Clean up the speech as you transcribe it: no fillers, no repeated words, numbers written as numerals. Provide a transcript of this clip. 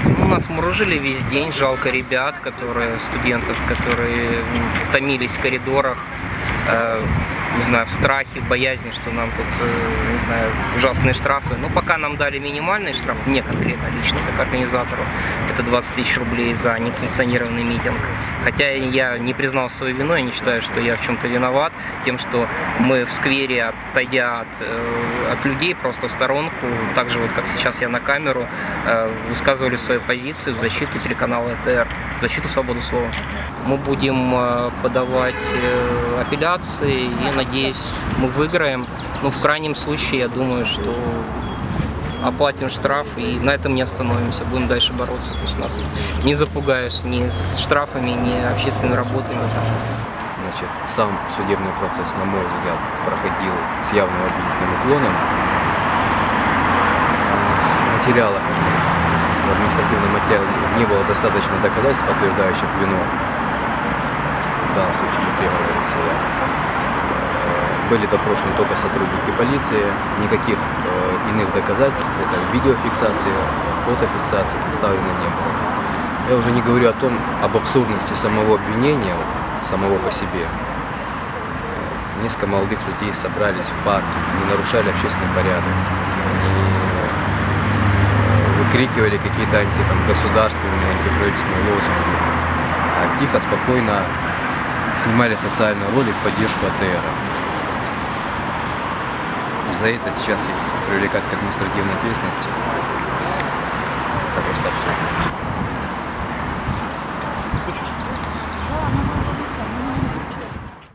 У нас мурыжили весь день, жалко ребят, студентов, которые томились в коридорах, не знаю, в страхе, в боязни, что нам тут, не знаю, ужасные штрафы. Но пока нам дали минимальный штраф, мне конкретно, лично, как организатору, это 20 тысяч рублей за несанкционированный митинг. Хотя я не признал свою вину, я не считаю, что я в чем-то виноват, тем, что мы в сквере, отойдя от людей просто в сторонку, так же вот, как сейчас я на камеру, высказывали свою позицию в защиту телеканала РТР, в защиту свободы слова. Мы будем подавать апелляции и, надеюсь, мы выиграем. Но в крайнем случае, я думаю, что оплатим штраф и на этом не остановимся, будем дальше бороться. То есть нас не запугаешь ни с штрафами, ни общественной работой. Значит, сам судебный процесс, на мой взгляд, проходил с явным обвинительным уклоном. В административном материале не было достаточно доказательств, подтверждающих вину, в данном случае Ефремова Алексея. Были допрошены только сотрудники полиции, никаких иных доказательств, это видеофиксации, фотофиксации представлено не было. Я уже не говорю об абсурдности самого обвинения, самого по себе. Несколько молодых людей собрались в парке, не нарушали общественный порядок, не выкрикивали какие-то государственные, антиправительственные лозунги, а тихо, спокойно снимали социальный ролик в поддержку АТР. И за это сейчас их привлекать к административной ответственности. Это просто абсурдно.